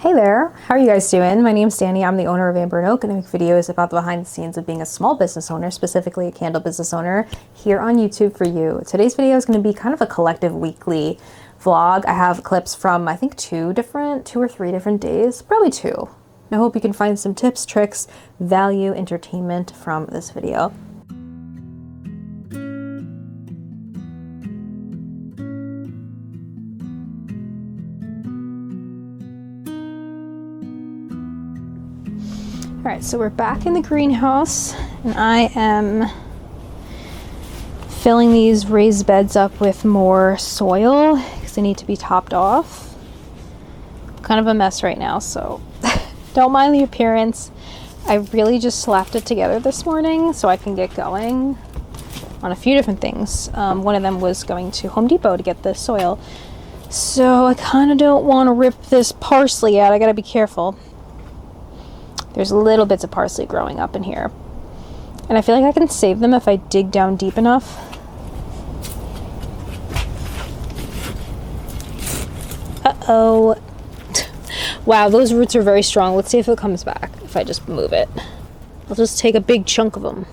Hey there, how are you guys doing? My name's Danny, I'm the owner of Amber & Oak, and I make videos about the behind the scenes of being a small business owner, specifically a candle business owner, here on YouTube for you. Today's video is going to be kind of a collective weekly vlog. I have clips from, I think, two or three different days, probably two. I hope you can find some tips, tricks, value, entertainment from this video. All right, so we're back in the greenhouse, and I am filling these raised beds up with more soil because they need to be topped off. Kind of a mess right now, so don't mind the appearance. I really just slapped it together this morning so I can get going on a few different things. One of them was going to Home Depot to get the soil. So I kind of don't want to rip this parsley out. I gotta be careful. There's little bits of parsley growing up in here. And I feel like I can save them if I dig down deep enough. Uh-oh. Wow, those roots are very strong. Let's see if it comes back if I just move it. I'll just take a big chunk of them.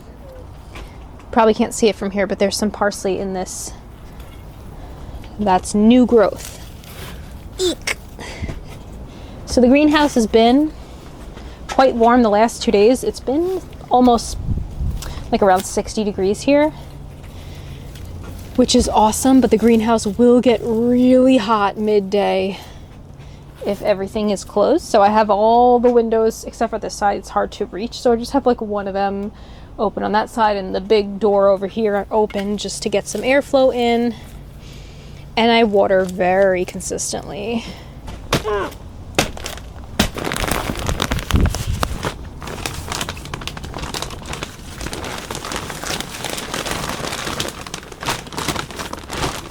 Probably can't see it from here, but there's some parsley in this. That's new growth. Eek! So the greenhouse has been quite warm the last 2 days. It's been almost like around 60 degrees here, which is awesome, but the greenhouse will get really hot midday if everything is closed. So I have all the windows except for this side. It's hard to reach, so I just have like one of them open on that side and the big door over here open just to get some airflow in. And I water very consistently.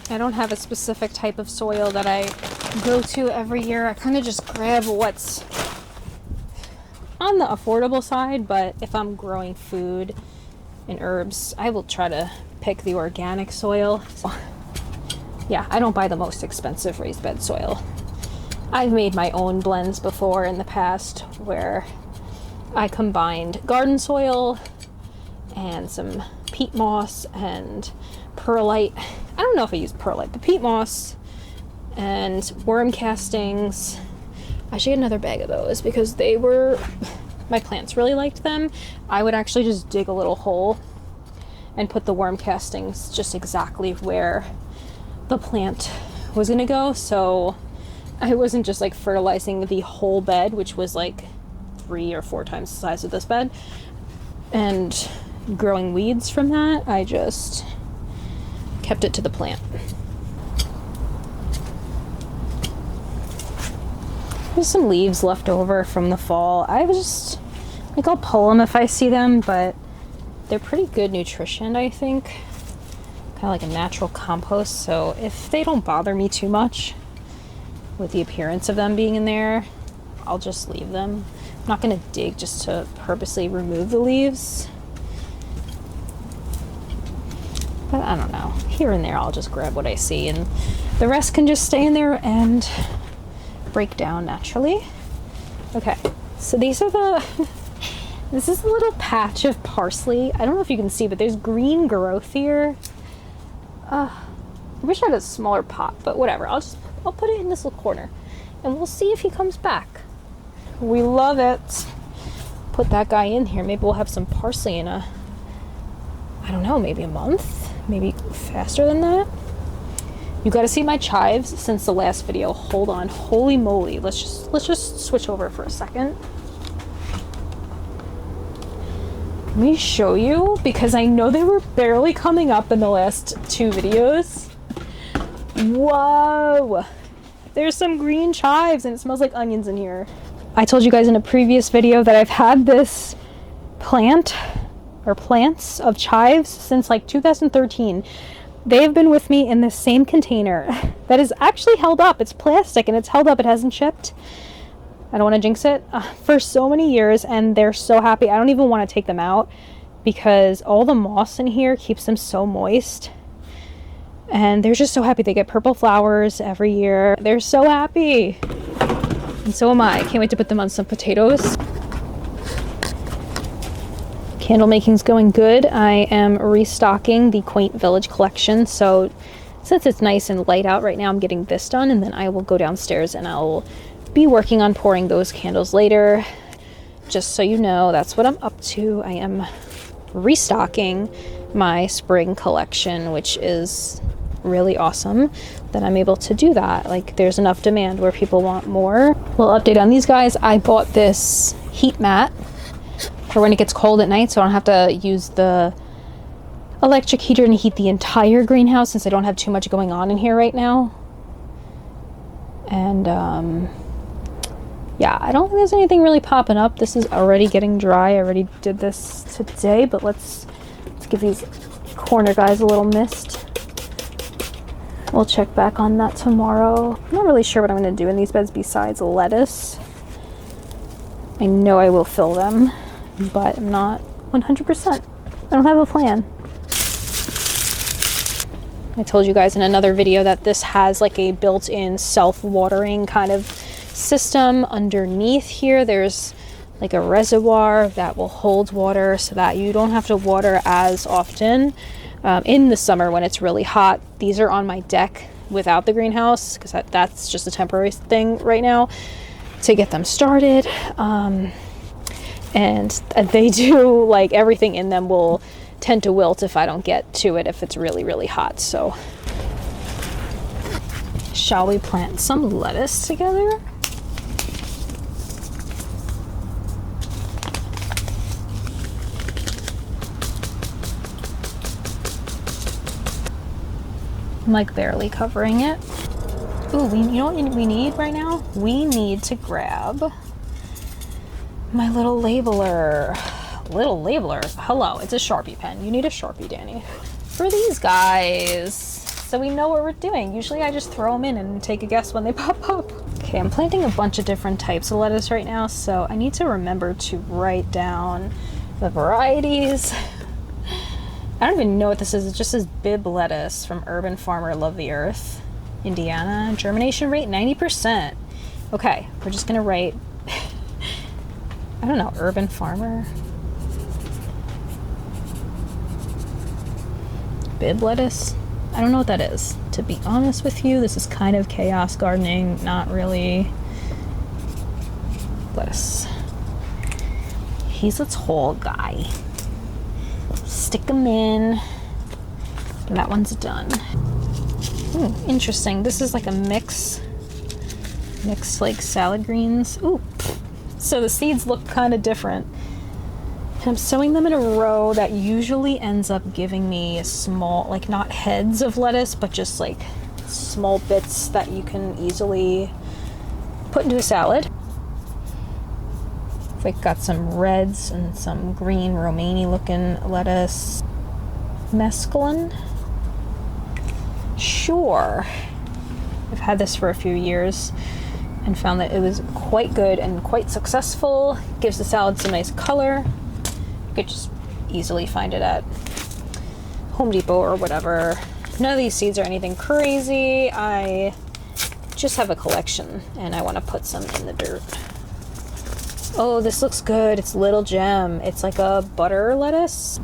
I don't have a specific type of soil that I go to every year. I kind of just grab what's on the affordable side, but if I'm growing food and herbs, I will try to pick the organic soil. Yeah, I don't buy the most expensive raised bed soil. I've made my own blends before in the past where I combined garden soil and some peat moss and perlite. I don't know if I used perlite, but peat moss and worm castings. I should get another bag of those because my plants really liked them. I would actually just dig a little hole and put the worm castings just exactly where the plant was gonna go. So I wasn't just like fertilizing the whole bed, which was like 3 or 4 times the size of this bed, and growing weeds from that. I just kept it to the plant. There's some leaves left over from the fall. I was just like, I'll pull them if I see them, but they're pretty good nutrition, I think. Kind of like a natural compost, so if they don't bother me too much with the appearance of them being in there, I'll just leave them. I'm not gonna dig just to purposely remove the leaves. But I don't know, here and there I'll just grab what I see and the rest can just stay in there and break down naturally. Okay, so these are this is a little patch of parsley. I don't know if you can see, but there's green growth here. I wish I had a smaller pot, but whatever. I'll put it in this little corner and we'll see if he comes back. We love it. Put that guy in here. Maybe we'll have some parsley in I don't know, maybe a month. Maybe faster than that. You got to see my chives since the last video. Hold on, holy moly! Let's just switch over for a second. Let me show you because I know they were barely coming up in the last 2 videos. Whoa! There's some green chives and it smells like onions in here. I told you guys in a previous video that I've had this plant or plants of chives since like 2013. They've been with me in the same container that is actually held up. It's plastic and it's held up. It hasn't shipped. I don't want to jinx it, for so many years, and they're so happy. I don't even want to take them out because all the moss in here keeps them so moist. And they're just so happy. They get purple flowers every year. They're so happy. And so am I. Can't wait to put them on some potatoes. Candle making's going good. I am restocking the Quaint Village collection. So since it's nice and light out right now, I'm getting this done, and then I will go downstairs and I'll be working on pouring those candles later. Just so you know, that's what I'm up to. I am restocking my spring collection, which is really awesome that I'm able to do that. Like, there's enough demand where people want more. Little update on these guys. I bought this heat mat for when it gets cold at night, so I don't have to use the electric heater to heat the entire greenhouse, since I don't have too much going on in here right now. And yeah, I don't think there's anything really popping up. This is already getting dry. I already did this today, but let's give these corner guys a little mist. We'll check back on that tomorrow. I'm not really sure what I'm going to do in these beds besides lettuce. I know I will fill them, but I'm not 100%. I don't have a plan. I told you guys in another video that this has like a built-in self-watering kind of system underneath here. There's like a reservoir that will hold water so that you don't have to water as often. In the summer when it's really hot. These are on my deck without the greenhouse, because that's just a temporary thing right now to get them started. And they do, like, everything in them will tend to wilt if I don't get to it if it's really, really hot. So shall we plant some lettuce together? I'm like barely covering it. Ooh, you know what we need right now? We need to grab my little labeler. Little labeler. Hello, it's a Sharpie pen. You need a Sharpie, Danny. For these guys, so we know what we're doing. Usually I just throw them in and take a guess when they pop up. Okay, I'm planting a bunch of different types of lettuce right now, so I need to remember to write down the varieties. I don't even know what this is. It just says Bib lettuce from Urban Farmer Love the Earth, Indiana. Germination rate 90%. Okay, we're just gonna write, I don't know, Urban Farmer. Bib lettuce? I don't know what that is. To be honest with you, this is kind of chaos gardening, not really lettuce. He's a tall guy. Stick them in. And that one's done. Ooh, interesting. This is like a mix like salad greens. Ooh. So the seeds look kind of different. And I'm sowing them in a row that usually ends up giving me a small, like not heads of lettuce, but just like small bits that you can easily put into a salad. Like got some reds and some green romaine looking lettuce. Mesclun? Sure. I've had this for a few years and found that it was quite good and quite successful. Gives the salad some nice color. You could just easily find it at Home Depot or whatever. None of these seeds are anything crazy. I just have a collection and I want to put some in the dirt. Oh, this looks good. It's Little Gem. It's like a butter lettuce.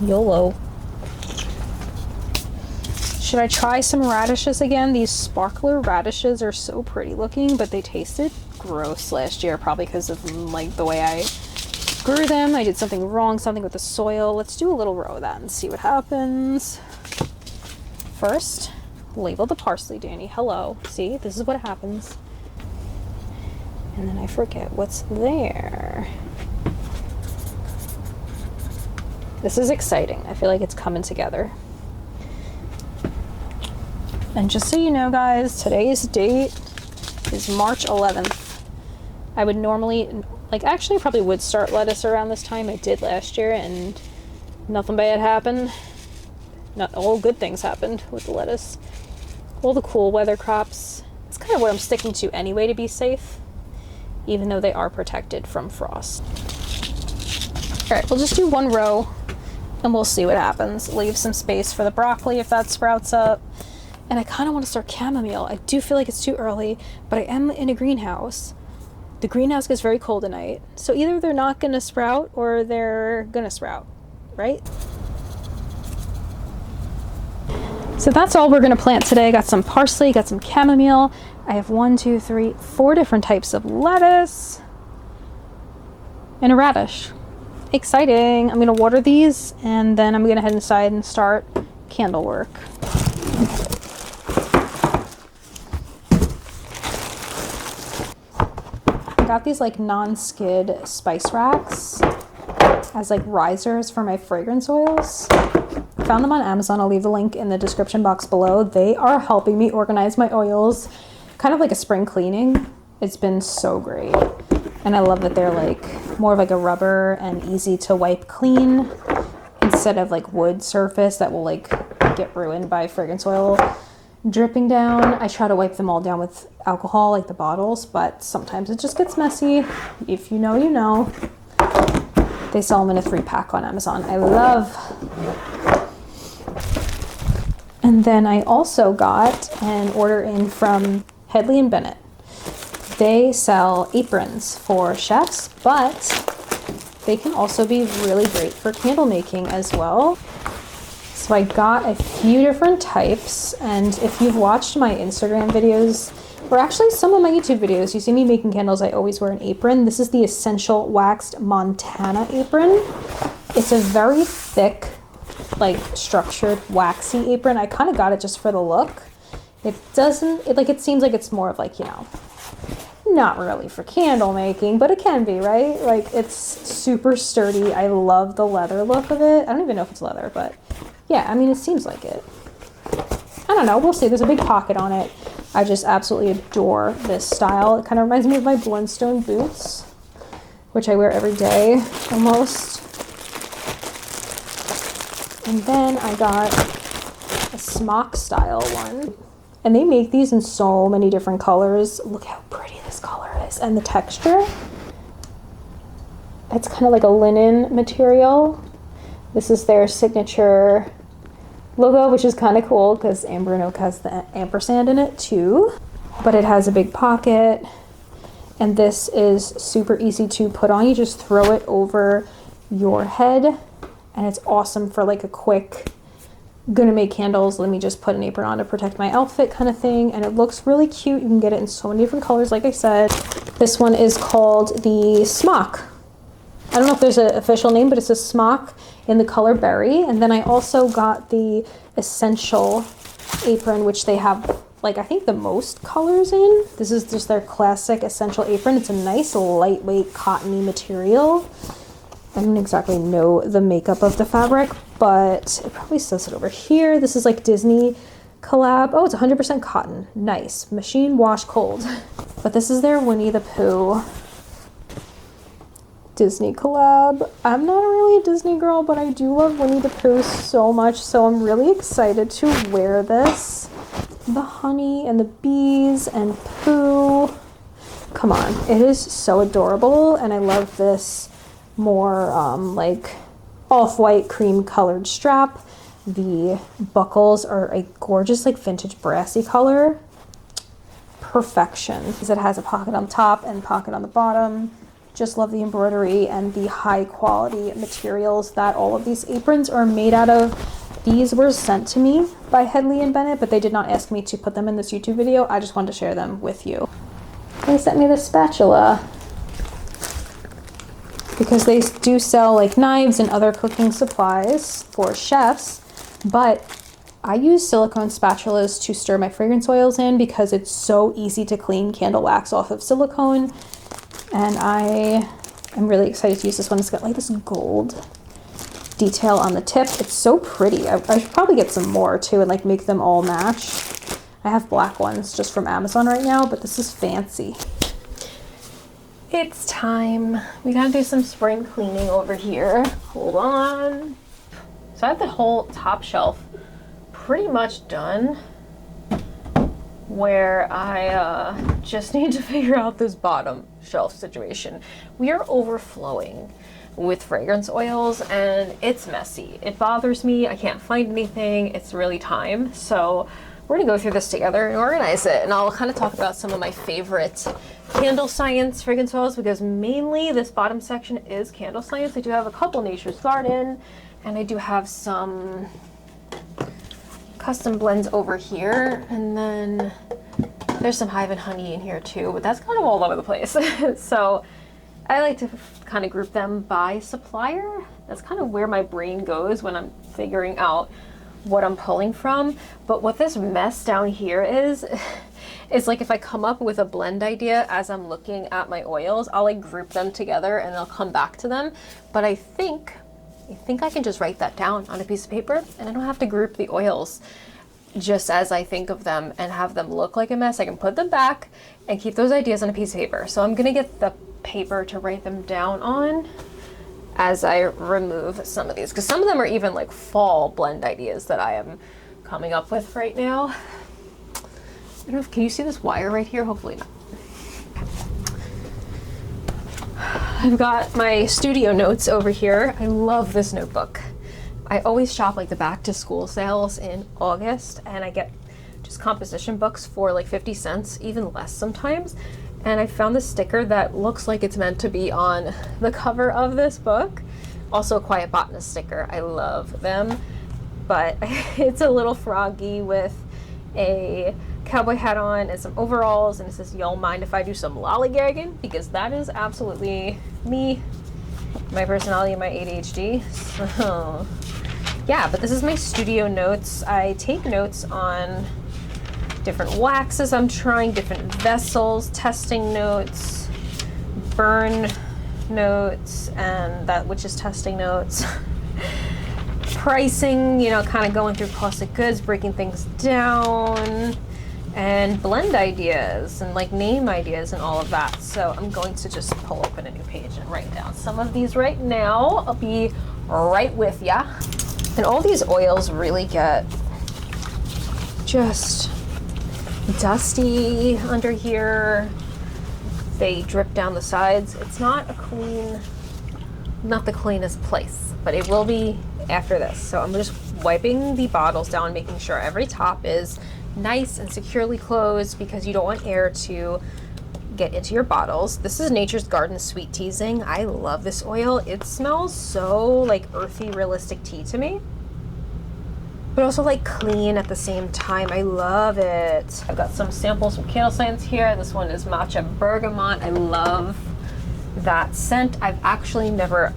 YOLO. Should I try some radishes again? These sparkler radishes are so pretty looking, but they tasted gross last year, probably because of like the way I grew them. I did something wrong, something with the soil. Let's do a little row of that and see what happens. First, label the parsley, Danny. Hello. See, this is what happens. And then I forget what's there. This is exciting. I feel like it's coming together. And just so you know, guys, today's date is March 11th. I would normally, like, actually probably would start lettuce around this time. I did last year and nothing bad happened. Not all good things happened with the lettuce. All the cool weather crops. It's kind of what I'm sticking to anyway to be safe, even though they are protected from frost. All right, we'll just do one row and we'll see what happens. Leave some space for the broccoli if that sprouts up. And I kind of want to start chamomile. I do feel like it's too early, but I am in a greenhouse. The greenhouse gets very cold at night, so either they're not going to sprout or they're going to sprout, right? So that's all we're going to plant today. Got some parsley, got some chamomile. I have 4 different types of lettuce and a radish. Exciting. I'm going to water these and then I'm going to head inside and start candle work. I got these like non-skid spice racks as like risers for my fragrance oils. Found them on Amazon. I'll leave the link in the description box below. They are helping me organize my oils, kind of like a spring cleaning. It's been so great. And I love that they're like more of like a rubber and easy to wipe clean instead of like wood surface that will like get ruined by fragrance oil dripping down. I try to wipe them all down with alcohol, like the bottles, but sometimes it just gets messy. If you know, you know. They sell them in a 3-pack on Amazon. I love. And then I also got an order in from Hedley and Bennett. They sell aprons for chefs, but they can also be really great for candle making as well. So I got a few different types, and if you've watched my Instagram videos, or actually some of my YouTube videos, you see me making candles, I always wear an apron. This is the Essential Waxed Montana apron. It's a very thick, like structured waxy apron. I kind of got it just for the look. It seems like it's more of like, you know, not really for candle making, but it can be, right? Like it's super sturdy. I love the leather look of it. I don't even know if it's leather, but yeah, I mean, it seems like it. I don't know, we'll see. There's a big pocket on it. I just absolutely adore this style. It kind of reminds me of my Blundstone boots, which I wear every day almost. And then I got a smock style one. And they make these in so many different colors. Look how pretty this color is. And the texture. It's kind of like a linen material. This is their signature logo, which is kind of cool because Amber and Oak has the ampersand in it too. But it has a big pocket. And this is super easy to put on. You just throw it over your head. And it's awesome for like a quick, gonna make candles, let me just put an apron on to protect my outfit kind of thing. And it looks really cute. You can get it in so many different colors, like I said. This one is called the Smock. I don't know if there's an official name, but it's a smock in the color berry. And then I also got the Essential apron, which they have like I think the most colors in. This is just their classic Essential apron. It's a nice lightweight cottony material. I don't exactly know the makeup of the fabric, but it probably says it over here. This is like Disney collab. Oh, it's 100% cotton. Nice. Machine wash cold. But this is their Winnie the Pooh Disney collab. I'm not really a Disney girl, but I do love Winnie the Pooh so much, so I'm really excited to wear this. The honey and the bees and Pooh. Come on. It is so adorable, and I love this more like off-white cream colored strap. The buckles are a gorgeous like vintage brassy color. Perfection. Because it has a pocket on top and pocket on the bottom. Just love the embroidery and the high quality materials that all of these aprons are made out of. These were sent to me by Hedley and Bennett, but they did not ask me to put them in this YouTube video. I just wanted to share them with you. They sent me the spatula, because they do sell like knives and other cooking supplies for chefs, but I use silicone spatulas to stir my fragrance oils in because it's so easy to clean candle wax off of silicone. And I am really excited to use this one. It's got like this gold detail on the tip. It's so pretty. I should probably get some more too and like make them all match. I have black ones just from Amazon right now, but this is fancy. It's time. We gotta do some spring cleaning over here. Hold on. So I have the whole top shelf pretty much done, where I just need to figure out this bottom shelf situation. We are overflowing with fragrance oils, and it's messy. It bothers me. I can't find anything. It's really time. So we're gonna go through this together and organize it. And I'll kind of talk about some of my favorite Candle Science fragrance oils, because mainly this bottom section is Candle Science. I do have a couple Nature's Garden, and I do have some custom blends over here. And then there's some Hive and Honey in here too, but that's kind of all over the place. So I like to kind of group them by supplier. That's kind of where my brain goes when I'm figuring out what I'm pulling from. But what this mess down here is like if I come up with a blend idea as I'm looking at my oils, I'll like group them together and I'll come back to them. But I think I can just write that down on a piece of paper, and I don't have to group the oils just as I think of them and have them look like a mess. I can put them back and keep those ideas on a piece of paper. So I'm gonna get the paper to write them down on as I remove some of these, because some of them are even like fall blend ideas that I am coming up with right now. I don't know if, can you see this wire right here? Hopefully not. I've got my studio notes over here. I love this notebook. I always shop like the back to school sales in August, and I get just composition books for like 50 cents, even less sometimes. And I found this sticker that looks like it's meant to be on the cover of this book. Also a Quiet Botanist sticker. I love them. But it's a little froggy with a cowboy hat on and some overalls, and it says, "Y'all mind if I do some lollygagging?" Because that is absolutely me, my personality, and my ADHD. So yeah, but this is my studio notes. I take notes on different waxes I'm trying, different vessels, testing notes, burn notes, and that which is testing notes. Pricing, you know, kind of going through cost of goods, breaking things down, and blend ideas and like name ideas and all of that. So I'm going to just pull open a new page and write down some of these right now. I'll be right with ya. And all these oils really get just dusty under here. They drip down the sides. It's not the cleanest place, but it will be after this. So I'm just wiping the bottles down, making sure every top is nice and securely closed, because you don't want air to get into your bottles. This is Nature's Garden Sweet Teasing. I love this oil. It smells so like earthy, realistic tea to me, but also like clean at the same time. I love it. I've got some samples from Candle Science here. This one is Matcha Bergamot. I love that scent. I've actually never,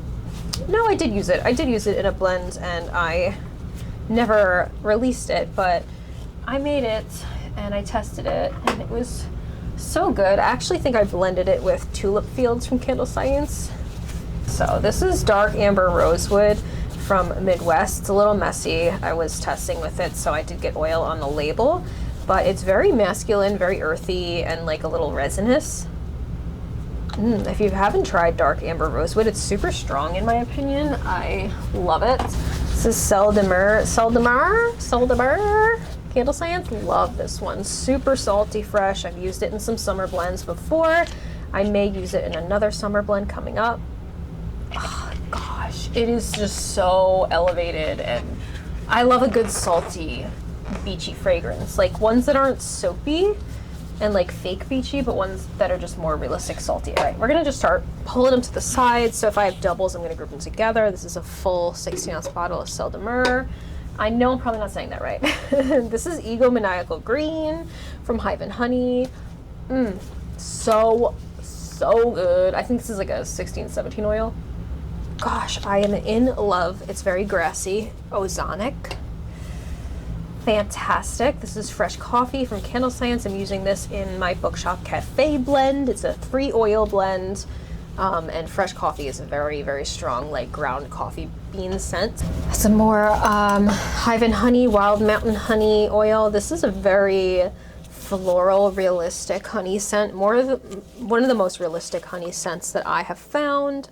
no, I did use it. I did use it in a blend, and I never released it, but I made it and I tested it, and it was so good. I actually think I blended it with Tulip Fields from Candle Science. So this is Dark Amber Rosewood from Midwest. It's a little messy. I was testing with it, so I did get oil on the label, but it's very masculine, very earthy, and like a little resinous. If you haven't tried Dark Amber Rosewood, it's super strong in my opinion. I love it. This is Seldemer Candle Science. Love this one. Super salty, fresh. I've used it in some summer blends before. I may use it in another summer blend coming up. Oh gosh, it is just so elevated, and I love a good salty, beachy fragrance. Like ones that aren't soapy and like fake beachy, but ones that are just more realistic salty. All right, we're gonna just start pulling them to the side. So if I have doubles, I'm gonna group them together. This is a full 16-ounce bottle of Seldemer. I know I'm probably not saying that right. This is Egomaniacal Green from Hive and Honey. So good. I think this is like a 16, 17 oil. Gosh, I am in love. It's very grassy. Ozonic. Fantastic. This is Fresh Coffee from Candle Science. I'm using this in my Bookshop Cafe blend. It's a 3-oil blend. And Fresh Coffee is a very, very strong, like ground coffee bean scent. Some more Hive and Honey, Wild Mountain Honey oil. This is a very floral, realistic honey scent. One of the most realistic honey scents that I have found.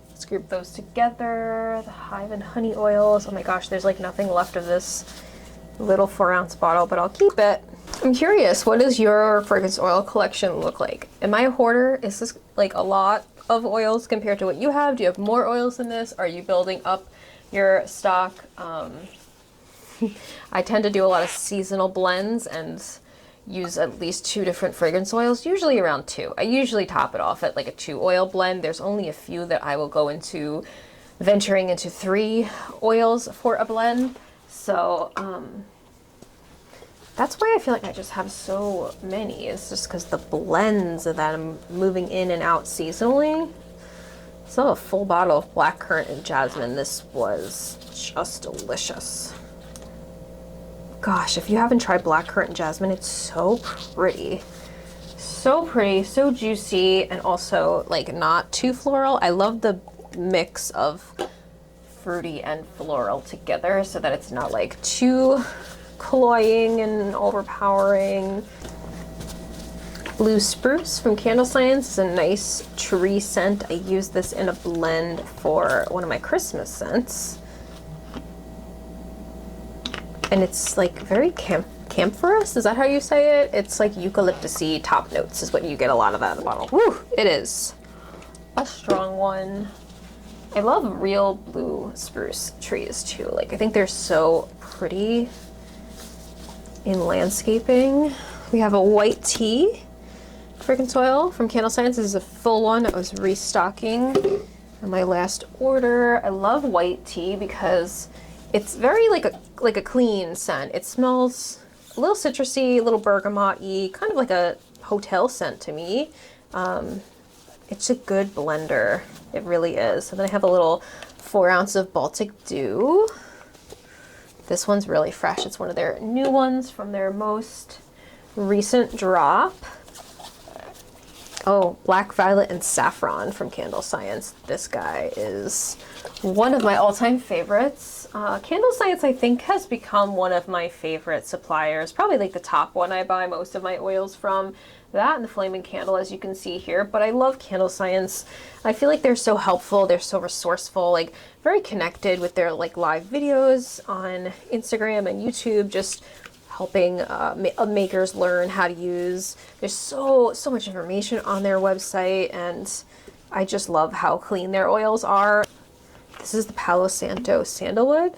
Let's group those together. The Hive and Honey oils. Oh my gosh, there's like nothing left of this little 4-ounce bottle, but I'll keep it. I'm curious, what does your fragrance oil collection look like? Am I a hoarder? Is this like a lot of oils compared to what you have? Do you have more oils than this? Are you building up your stock? I tend to do a lot of seasonal blends and use at least 2 different fragrance oils, usually around 2. I usually top it off at like a 2 oil blend. There's only a few that I will go into venturing into 3 oils for a blend. So, that's why I feel like I just have so many. It's just because the blends that I'm moving in and out seasonally. So a full bottle of blackcurrant and jasmine. This was just delicious. Gosh, if you haven't tried blackcurrant and jasmine, it's so pretty. So pretty, so juicy, and also like not too floral. I love the mix of fruity and floral together so that it's not like too cloying and overpowering. Blue spruce from Candle Science is a nice tree scent. I use this in a blend for one of my Christmas scents. And it's like very camphorous. Is that how you say it? It's like eucalyptus-y top notes is what you get a lot of out of the bottle. Woo! It is a strong one. I love real blue spruce trees too. Like I think they're so pretty in landscaping. We have a white tea fragrance oil from Candle Science. This is a full one. I was restocking on my last order. I love white tea because it's very like a clean scent. It smells a little citrusy, a little bergamot-y, kind of like a hotel scent to me. It's a good blender. It really is. And then I have a little 4 ounce of Baltic Dew. This one's really fresh. It's one of their new ones from their most recent drop. Oh, Black Violet and Saffron from Candle Science. This guy is one of my all-time favorites. Candle Science, I think, has become one of my favorite suppliers. Probably like the top one I buy most of my oils from. That and the Flaming Candle, as you can see here. But I love Candle Science. I feel like they're so helpful. They're so resourceful, like very connected with their like live videos on Instagram and YouTube, just helping makers learn how to use. There's so much information on their website, and I just love how clean their oils are. This is the Palo Santo Sandalwood.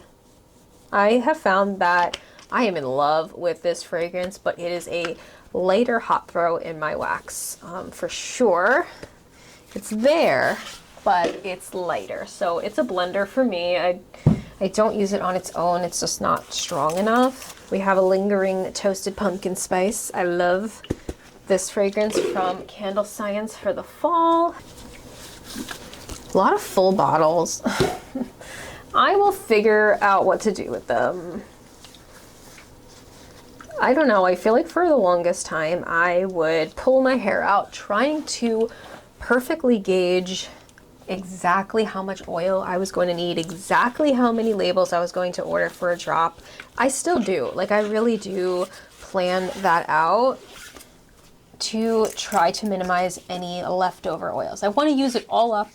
I have found that I am in love with this fragrance, but it is a lighter hot throw in my wax for sure. It's there, but it's lighter, so it's a blender for me. I don't use it on its own. It's just not strong enough. We have a lingering toasted pumpkin spice. I love this fragrance from Candle Science for the fall. A lot of full bottles. I will figure out what to do with them. I don't know. I feel like for the longest time I would pull my hair out trying to perfectly gauge exactly how much oil I was going to need, exactly how many labels I was going to order for a drop. I still do. Like I really do plan that out to try to minimize any leftover oils. I want to use it all up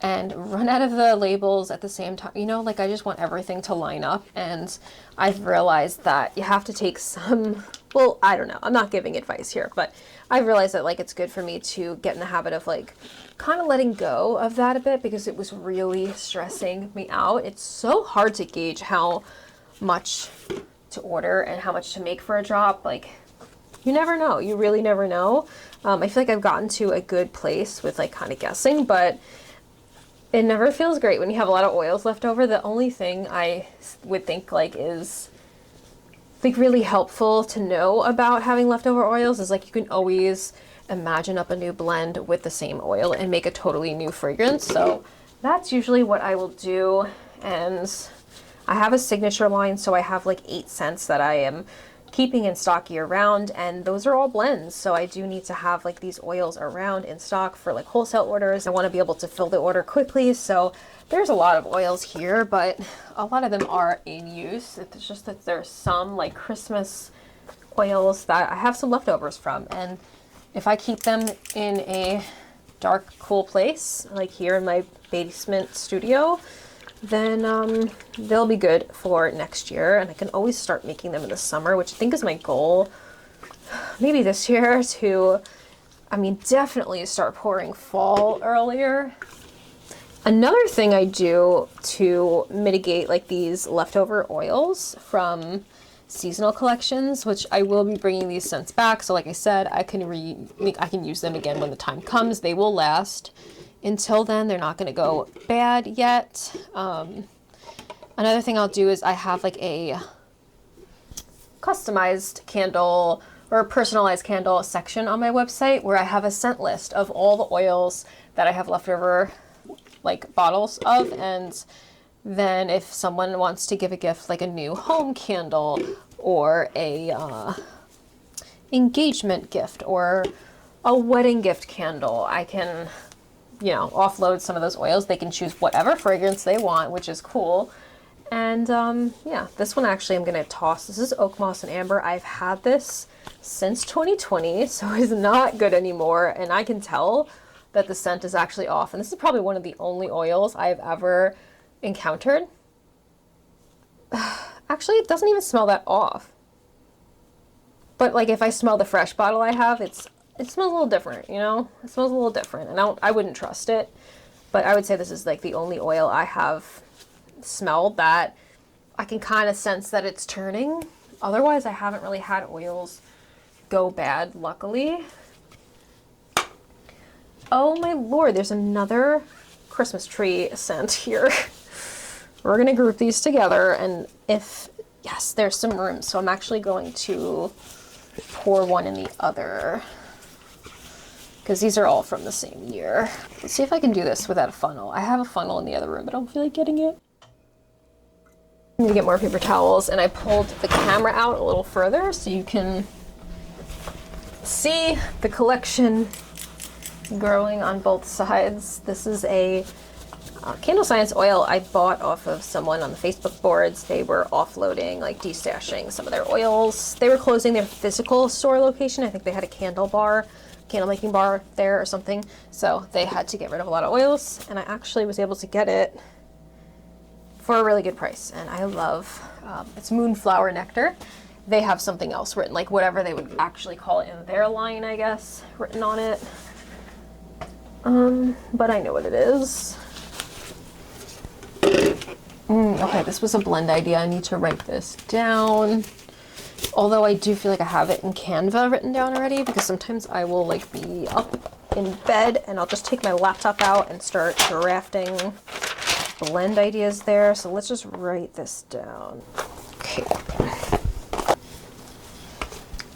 and run out of the labels at the same time. You know, like I just want everything to line up, and I've realized that you have to take some, well, I don't know, I'm not giving advice here, but I've realized that like it's good for me to get in the habit of like kind of letting go of that a bit, because it was really stressing me out. It's so hard to gauge how much to order and how much to make for a drop. Like you never know, you really never know. I feel like I've gotten to a good place with like kind of guessing, but it never feels great when you have a lot of oils left over. The only thing I would think like is like really helpful to know about having leftover oils is like you can always imagine up a new blend with the same oil and make a totally new fragrance. So that's usually what I will do. And I have a signature line, so I have like 8 scents that I am keeping in stock year round, and those are all blends. So I do need to have like these oils around in stock for like wholesale orders. I want to be able to fill the order quickly. So there's a lot of oils here, but a lot of them are in use. It's just that there's some like Christmas oils that I have some leftovers from, and if I keep them in a dark, cool place, like here in my basement studio, then they'll be good for next year, and I can always start making them in the summer, which I think is my goal maybe this year to, I mean, definitely start pouring fall earlier. Another thing I do to mitigate like these leftover oils from seasonal collections, which I will be bringing these scents back. So like I said, I can use them again when the time comes. They will last. Until then, they're not going to go bad yet. Another thing I'll do is I have like a customized candle or a personalized candle section on my website where I have a scent list of all the oils that I have left over, like bottles of. And then if someone wants to give a gift, like a new home candle or a engagement gift or a wedding gift candle, I can, you know, offload some of those oils. They can choose whatever fragrance they want, which is cool. And yeah, this one actually I'm gonna toss. This is Oak Moss and Amber. I've had this since 2020, so it's not good anymore. And I can tell that the scent is actually off. And this is probably one of the only oils I've ever encountered. Actually, it doesn't even smell that off. But like if I smell the fresh bottle I have, it smells a little different, you know? It smells a little different, and I wouldn't trust it. But I would say this is like the only oil I have smelled that I can kind of sense that it's turning. Otherwise, I haven't really had oils go bad, luckily. Oh my lord, there's another Christmas tree scent here. We're gonna group these together, and yes, there's some room, so I'm actually going to pour one in the other, because these are all from the same year. Let's see if I can do this without a funnel. I have a funnel in the other room, but I don't feel like getting it. I need to get more paper towels, and I pulled the camera out a little further so you can see the collection growing on both sides. This is a Candle Science oil I bought off of someone on the Facebook boards. They were offloading, like destashing some of their oils. They were closing their physical store location. I think they had a candlemaking bar there or something. So they had to get rid of a lot of oils, and I actually was able to get it for a really good price. And I love, it's Moonflower Nectar. They have something else written, like whatever they would actually call it in their line, I guess, written on it. But I know what it is. Okay, this was a blend idea. I need to write this down. Although I do feel like I have it in Canva written down already, because sometimes I will like be up in bed and I'll just take my laptop out and start drafting blend ideas there. So let's just write this down. Okay.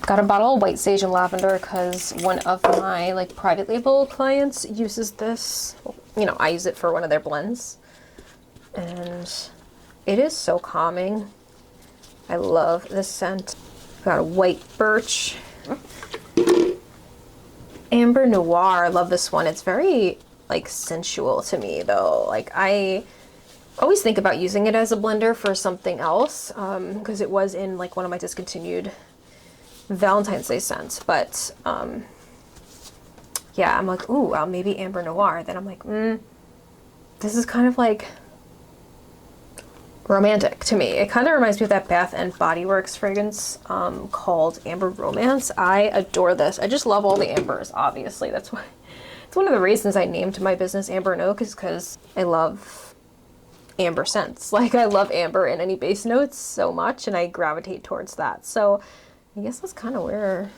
Got a bottle of white sage and lavender because one of my like private label clients uses this. You know, I use it for one of their blends. And it is so calming. I love this scent. Got a white birch. Amber Noir, I love this one. It's very like sensual to me though. Like I always think about using it as a blender for something else because it was in like one of my discontinued Valentine's Day scents. But yeah, I'm like, ooh, maybe Amber Noir. Then I'm like, this is kind of like romantic to me. It kind of reminds me of that Bath and Body Works fragrance called Amber Romance. I adore this. I just love all the ambers, obviously. That's why it's one of the reasons I named my business Amber and Oak, is because I love amber scents. Like I love amber in any base notes so much, and I gravitate towards that. So I guess that's kind of where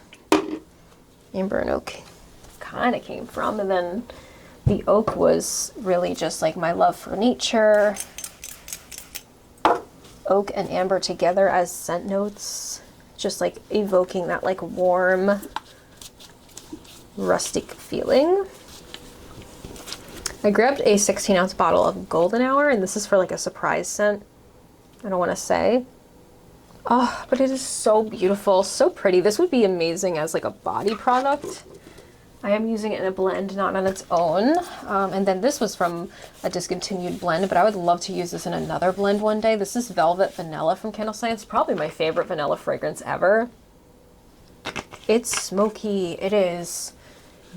Amber and Oak kind of came from. And then the oak was really just like my love for nature. Oak and amber together as scent notes, just like evoking that like warm, rustic feeling. I grabbed a 16-ounce bottle of Golden Hour, and this is for like a surprise scent. I don't want to say. Oh, but it is so beautiful, so pretty. This would be amazing as like a body product. I am using it in a blend, not on its own. And then this was from a discontinued blend, but I would love to use this in another blend one day. This is Velvet Vanilla from Candle Science, probably my favorite vanilla fragrance ever. It's smoky, it is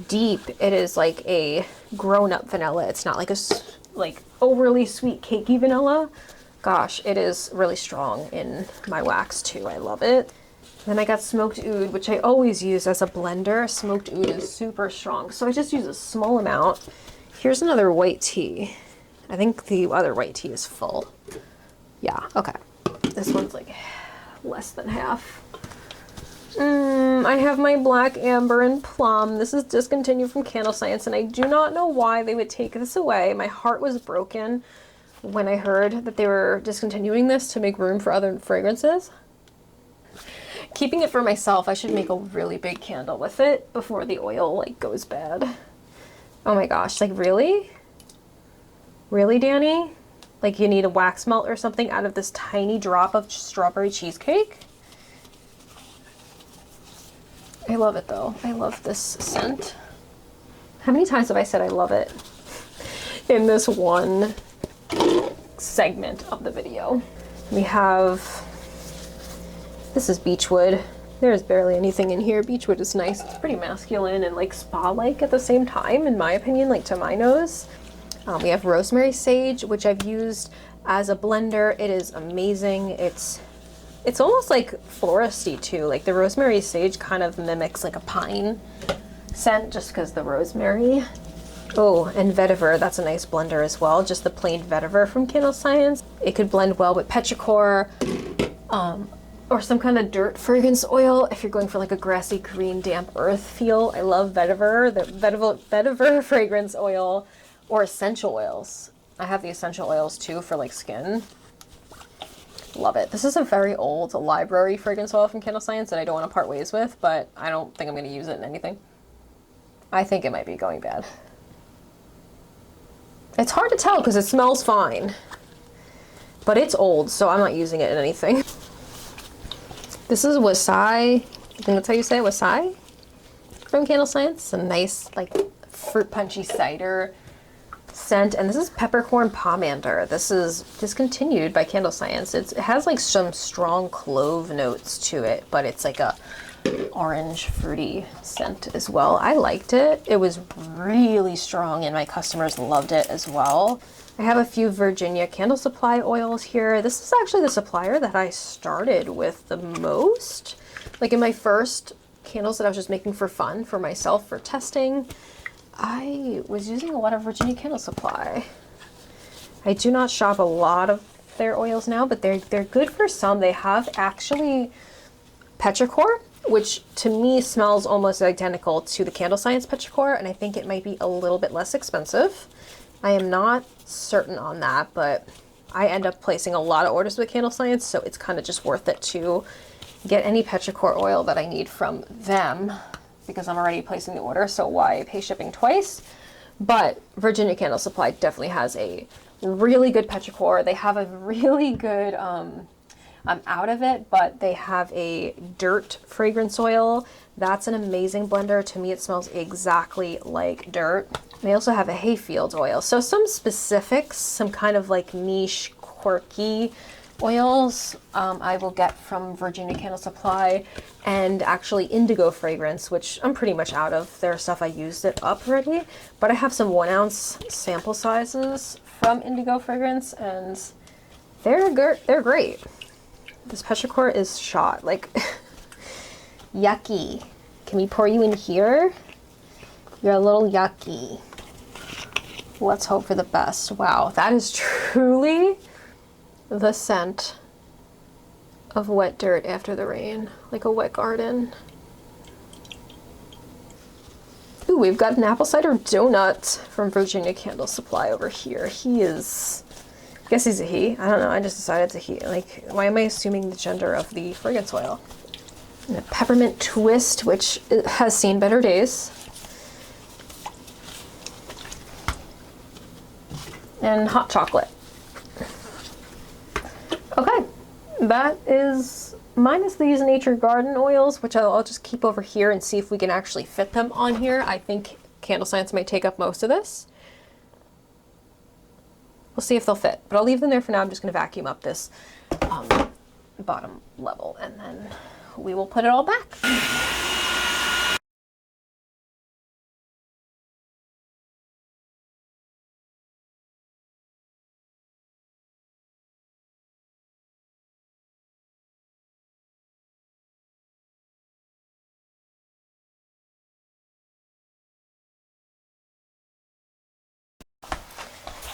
deep, it is like a grown-up vanilla. It's not like a like overly sweet cakey vanilla. Gosh, it is really strong in my wax too. I love it. Then I got smoked oud, which I always use as a blender. Smoked oud is super strong, so I just use a small amount. Here's another white tea. I think the other white tea is full. Yeah, okay. This one's like less than half. I have my black amber and plum. This is discontinued from Candle Science, and I do not know why they would take this away. My heart was broken when I heard that they were discontinuing this to make room for other fragrances. Keeping it for myself, I should make a really big candle with it before the oil like goes bad. Oh my gosh, like really? Really, Danny? Like you need a wax melt or something out of this tiny drop of strawberry cheesecake? I love it though. I love this scent. How many times have I said I love it in this one segment of the video? We have, this is beechwood. There's barely anything in here. Beechwood is nice. It's pretty masculine and like spa-like at the same time, in my opinion, like to my nose. We have rosemary sage, which I've used as a blender. It is amazing. It's almost like floresty too. Like the rosemary sage kind of mimics like a pine scent just because the rosemary. Oh, and vetiver, that's a nice blender as well. Just the plain vetiver from Candle Science. It could blend well with petrichor, or some kind of dirt fragrance oil if you're going for like a grassy green damp earth feel. I love vetiver, the vetiver fragrance oil, or essential oils. I have the essential oils too for like skin. Love it. This is a very old library fragrance oil from Candle Science that I don't want to part ways with, but I don't think I'm going to use it in anything. I think it might be going bad. It's hard to tell because it smells fine, but it's old, so I'm not using it in anything. This is Wasai. I think that's how you say it, Wasai from Candle Science. A nice like fruit punchy cider scent, and this is peppercorn pomander. This is discontinued by Candle Science. It has like some strong clove notes to it, but it's like a orange fruity scent as well. I liked it. It was really strong and my customers loved it as well. I have a few Virginia Candle Supply oils here. This is actually the supplier that I started with the most. Like in my first candles that I was just making for fun for myself for testing, I was using a lot of Virginia Candle Supply. I do not shop a lot of their oils now, but they're good for some. They have actually petrichor, which to me smells almost identical to the Candle Science petrichor, and I think it might be a little bit less expensive. I am not certain on that, but I end up placing a lot of orders with Candle Science, so it's kind of just worth it to get any petrichor oil that I need from them because I'm already placing the order, so why pay shipping twice? But Virginia Candle Supply definitely has a really good petrichor. They have a really good, I'm out of it, but they have a dirt fragrance oil. That's an amazing blender. To me, it smells exactly like dirt. They also have a hayfield oil. So some specifics, some kind of like niche, quirky oils I will get from Virginia Candle Supply, and actually indigo fragrance, which I'm pretty much out of their stuff. I used it up already, but I have some 1 ounce sample sizes from indigo fragrance, and they're great. This petrichor is shot, like yucky. Can we pour you in here? You're a little yucky. Let's hope for the best. Wow, that is truly the scent of wet dirt after the rain, like a wet garden. Ooh, we've got an apple cider donut from Virginia Candle Supply over here. He is, I guess he's a he. I don't know, I just decided it's a he. Like, why am I assuming the gender of the fragrance oil? And a peppermint twist, which has seen better days. And hot chocolate. Okay, that is minus these nature garden oils, which I'll just keep over here and see if we can actually fit them on here. I think Candle Science might take up most of this. We'll see if they'll fit, but I'll leave them there for now. I'm just going to vacuum up this bottom level, and then we will put it all back.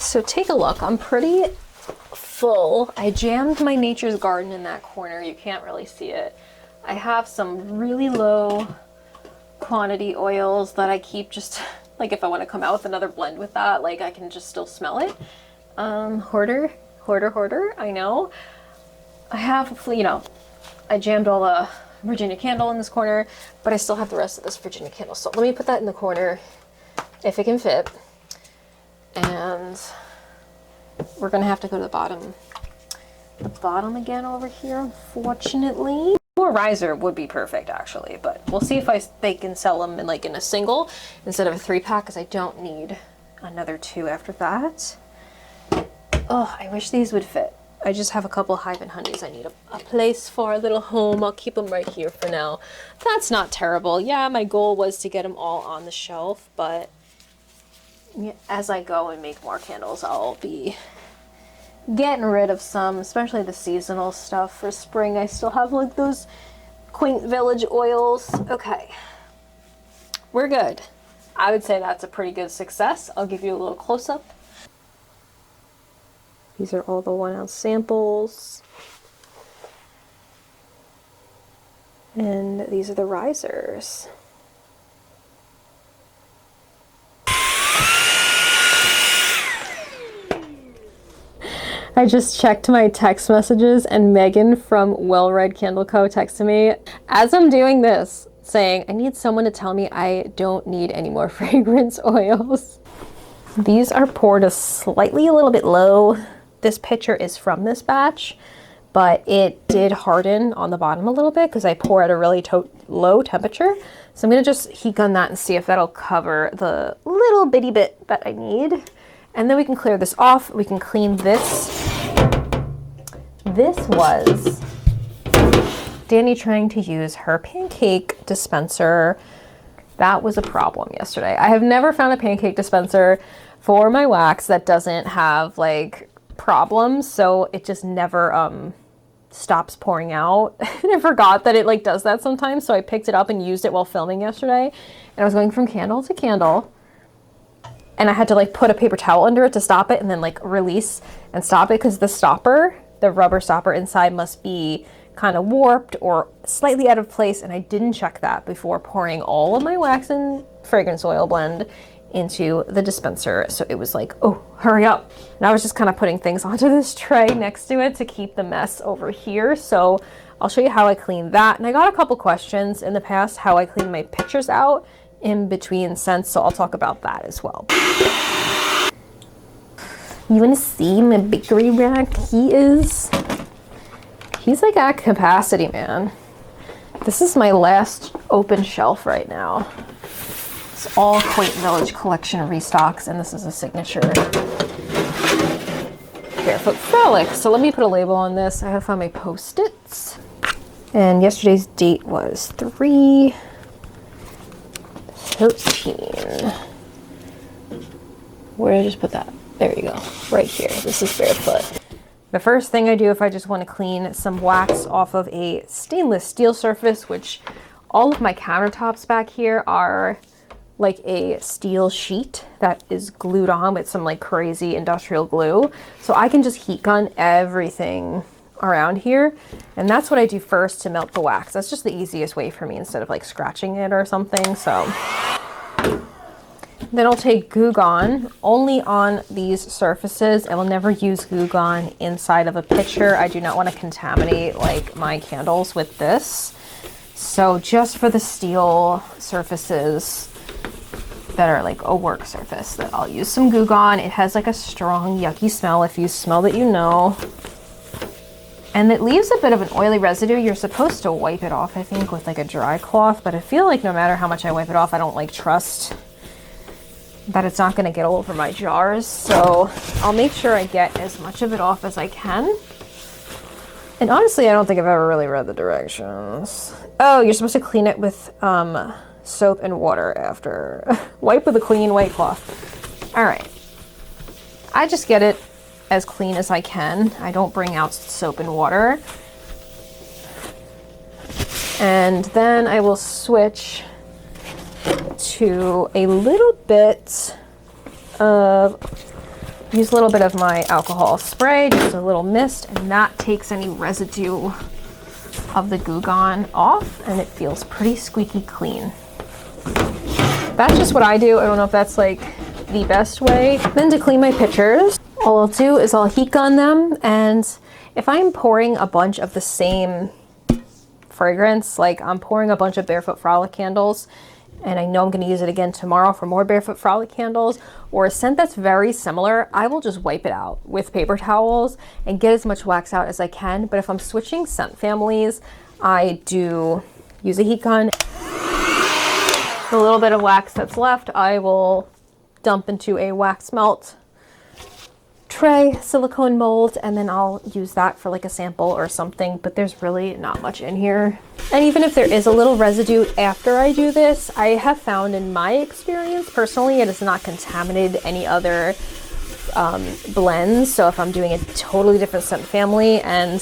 So take a look. I'm pretty full. I jammed my Nature's Garden in that corner. You can't really see it. I have some really low quantity oils that I keep just like if I want to come out with another blend with that, like I can just still smell it. Hoarder, I know. I have, you know, I jammed all the Virginia candle in this corner, but I still have the rest of this Virginia candle. So let me put that in the corner if it can fit. And we're gonna have to go to the bottom again over here, unfortunately. More riser would be perfect actually, but we'll see if they can sell them in a single instead of a 3-pack, because I don't need another 2 after that. Oh, I wish these would fit. I just have a couple Hive and Honeys I need a place for, a little home. I'll keep them right here for now. That's not terrible. Yeah, my goal was to get them all on the shelf, but as I go and make more candles, I'll be getting rid of some, especially the seasonal stuff for spring. I still have like those quaint village oils. Okay, we're good. I would say that's a pretty good success. I'll give you a little close-up. These are all the 1-ounce samples. And these are the risers. I just checked my text messages and Megan from Well Read Candle Co. texted me as I'm doing this saying, I need someone to tell me I don't need any more fragrance oils. These are poured a little bit low. This picture is from this batch, but it did harden on the bottom a little bit because I pour at a really low temperature. So I'm gonna just heat gun that and see if that'll cover the little bitty bit that I need. And then we can clear this off. We can clean this. This was Danny trying to use her pancake dispenser. That was a problem yesterday. I have never found a pancake dispenser for my wax that doesn't have like problems, so it just never stops pouring out. And I forgot that it like does that sometimes, so I picked it up and used it while filming yesterday. And I was going from candle to candle, and I had to like put a paper towel under it to stop it and then like release and stop it, because the stopper, the rubber stopper inside, must be kind of warped or slightly out of place, and I didn't check that before pouring all of my wax and fragrance oil blend into the dispenser. So it was like, oh, hurry up. And I was just kind of putting things onto this tray next to it to keep the mess over here. So I'll show you how I clean that. And I got a couple questions in the past how I clean my pictures out in between scents, so I'll talk about that as well. You want to see my bakery rack? He's like at capacity, man. This is my last open shelf right now. It's all Quaint Village Collection restocks, and this is a signature Barefoot Frolic. So let me put a label on this. I have found my Post-its, and yesterday's date was 3/13. Where did I just put that? There you go, right here. This is Barefoot. The first thing I do if I just want to clean some wax off of a stainless steel surface, which all of my countertops back here are like a steel sheet that is glued on with some like crazy industrial glue. So I can just heat gun everything around here. And that's what I do first to melt the wax. That's just the easiest way for me instead of like scratching it or something. So then I'll take Goo Gone only on these surfaces. I will never use Goo Gone inside of a pitcher. I do not want to contaminate like my candles with this. So just for the steel surfaces that are like a work surface, that I'll use some Goo Gone. It has like a strong yucky smell. If you smell it, you know. And it leaves a bit of an oily residue. You're supposed to wipe it off, I think, with like a dry cloth, but I feel like no matter how much I wipe it off, I don't like trust that it's not gonna get all over my jars. So I'll make sure I get as much of it off as I can. And honestly, I don't think I've ever really read the directions. Oh, you're supposed to clean it with soap and water after. Wipe with a clean white cloth. All right. I just get it as clean as I can. I don't bring out soap and water. And then I will switch to a little bit of use a little bit of my alcohol spray, just a little mist, and that takes any residue of the Goo Gone off, and it feels pretty squeaky clean. That's just what I do. I don't know if that's like the best way. Then to clean my pitchers, all I'll do is I'll heat gun them, and if I'm pouring a bunch of the same fragrance, like I'm pouring a bunch of Barefoot Frolic candles, and I know I'm going to use it again tomorrow for more Barefoot Frolic candles, or a scent that's very similar, I will just wipe it out with paper towels and get as much wax out as I can. But if I'm switching scent families, I do use a heat gun. The little bit of wax that's left, I will dump into a wax melt tray, silicone mold, and then I'll use that for like a sample or something, but there's really not much in here. And even if there is a little residue after I do this, I have found in my experience personally, it has not contaminated any other blends. So if I'm doing a totally different scent family, and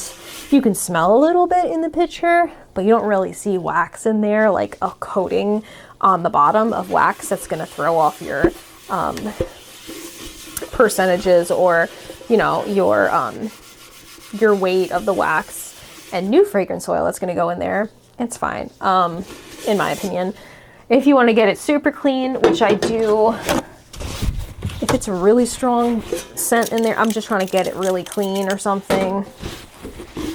you can smell a little bit in the pitcher, but you don't really see wax in there, like a coating on the bottom of wax that's going to throw off your percentages, or you know, your weight of the wax and new fragrance oil that's going to go in there. It's fine, in my opinion. If you want to get it super clean, which I do, if it's a really strong scent in there, I'm just trying to get it really clean or something,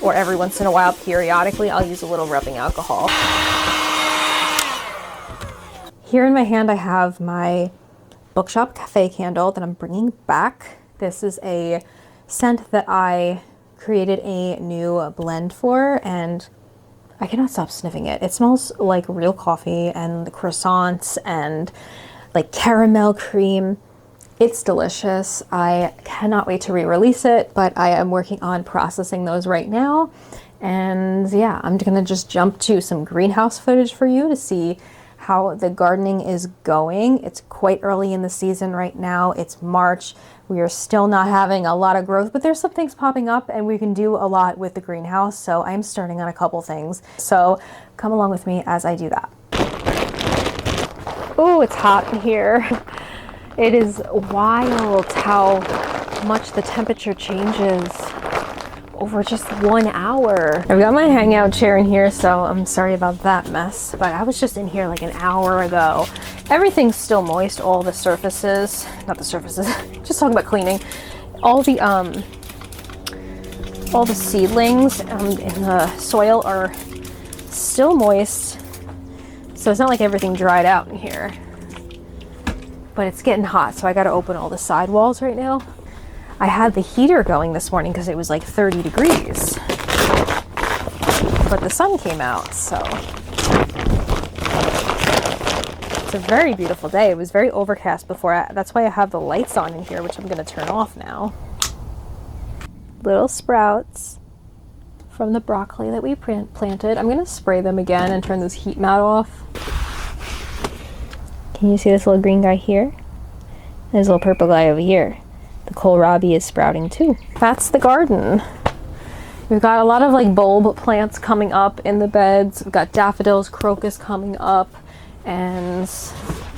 or every once in a while, periodically, I'll use a little rubbing alcohol. Here in my hand, I have my Bookshop Cafe candle that I'm bringing back. This is a scent that I created a new blend for, and I cannot stop sniffing it. It smells like real coffee and croissants and like caramel cream. It's delicious. I cannot wait to re-release it, but I am working on processing those right now. And yeah, I'm gonna just jump to some greenhouse footage for you to see how the gardening is going. It's quite early in the season right now. It's March. We are still not having a lot of growth, but there's some things popping up, and we can do a lot with the greenhouse. So I'm starting on a couple things. So come along with me as I do that. Oh, it's hot in here. It is wild how much the temperature changes over just 1 hour. I've got my hangout chair in here, so I'm sorry about that mess, but I was just in here like an hour ago. Everything's still moist, all the surfaces, not the surfaces, just talking about cleaning. All the seedlings in the soil are still moist, so it's not like everything dried out in here, but it's getting hot, so I gotta open all the sidewalls right now. I had the heater going this morning because it was like 30 degrees, but the sun came out, so it's a very beautiful day. It was very overcast before. That's why I have the lights on in here, which I'm going to turn off now. Little sprouts from the broccoli that we planted. I'm going to spray them again and turn this heat mat off. Can you see this little green guy here? There's a little purple guy over here. The kohlrabi is sprouting too. That's the garden. We've got a lot of like bulb plants coming up in the beds. We've got daffodils, crocus coming up, and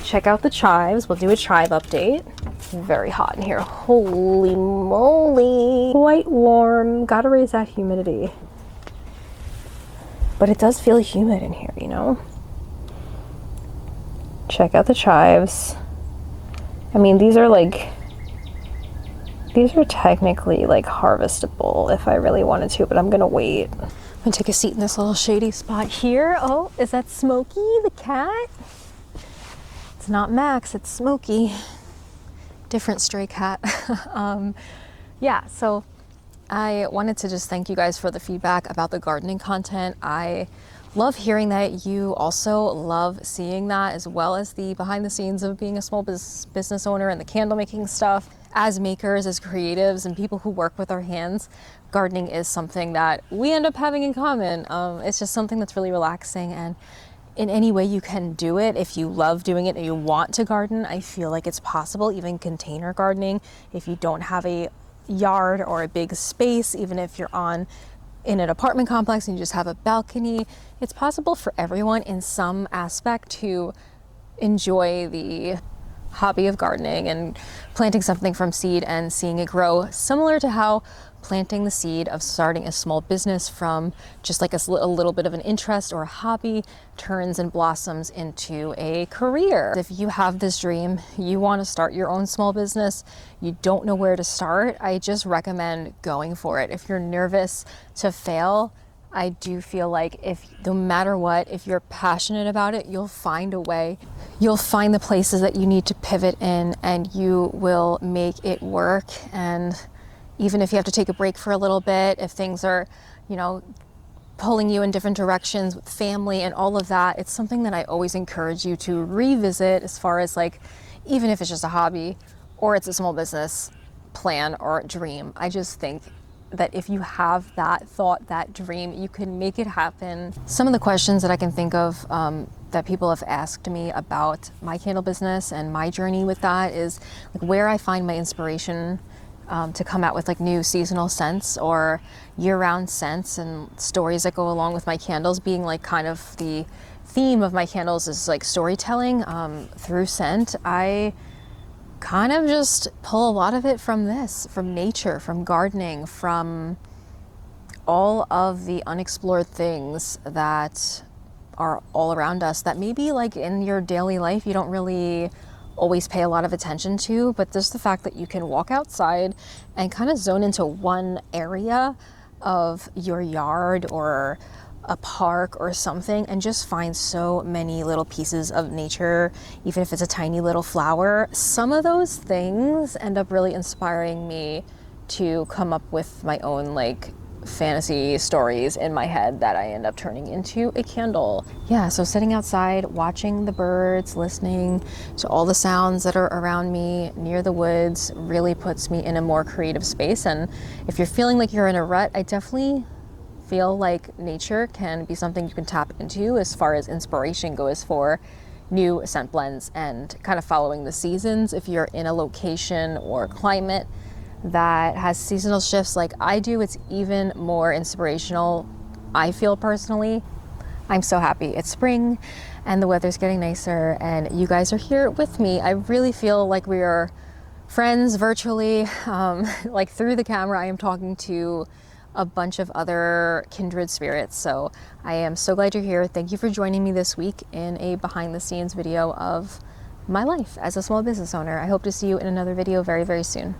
check out the chives. We'll do a chive update. It's very hot in here. Holy moly. Quite warm. Gotta raise that humidity. But it does feel humid in here, you know? Check out the chives. I mean, these are technically like harvestable if I really wanted to, but I'm gonna wait. I'm gonna take a seat in this little shady spot here. Oh, is that Smokey the cat? It's not Max, it's Smokey. Different stray cat. Yeah, so I wanted to just thank you guys for the feedback about the gardening content. I love hearing that you also love seeing that, as well as the behind the scenes of being a small business owner and the candle making stuff. As makers, as creatives, and people who work with our hands, gardening is something that we end up having in common. It's just something that's really relaxing, and in any way you can do it, if you love doing it and you want to garden, I feel like it's possible. Even container gardening, if you don't have a yard or a big space, even if you're in an apartment complex and you just have a balcony, it's possible for everyone in some aspect to enjoy the hobby of gardening and planting something from seed and seeing it grow, similar to how planting the seed of starting a small business from just like a little bit of an interest or a hobby turns and blossoms into a career. If you have this dream, you want to start your own small business, you don't know where to start, I just recommend going for it. If you're nervous to fail, I do feel like no matter what, if you're passionate about it, you'll find a way. You'll find the places that you need to pivot in and you will make it work. And even if you have to take a break for a little bit, if things are, pulling you in different directions with family and all of that, it's something that I always encourage you to revisit as far as even if it's just a hobby or it's a small business plan or dream. I just think that if you have that thought, that dream, you can make it happen. Some of the questions that I can think of that people have asked me about my candle business and my journey with that is where I find my inspiration to come out with new seasonal scents or year-round scents and stories that go along with my candles, being kind of the theme of my candles is storytelling through scent. I kind of just pull a lot of it from nature, from gardening, from all of the unexplored things that are all around us that maybe in your daily life you don't really always pay a lot of attention to, but just the fact that you can walk outside and kind of zone into one area of your yard or a park or something and just find so many little pieces of nature, even if it's a tiny little flower. Some of those things end up really inspiring me to come up with my own fantasy stories in my head that I end up turning into a candle. Yeah, so sitting outside, watching the birds, listening to all the sounds that are around me near the woods really puts me in a more creative space. And if you're feeling like you're in a rut, I definitely feel like nature can be something you can tap into as far as inspiration goes for new scent blends and kind of following the seasons. If you're in a location or climate that has seasonal shifts like I do, it's even more inspirational, I feel personally. I'm so happy it's spring and the weather's getting nicer and you guys are here with me. I really feel like we are friends virtually. Through the camera, I am talking to a bunch of other kindred spirits. So I am so glad you're here. Thank you for joining me this week in a behind the scenes video of my life as a small business owner. I hope to see you in another video very, very soon.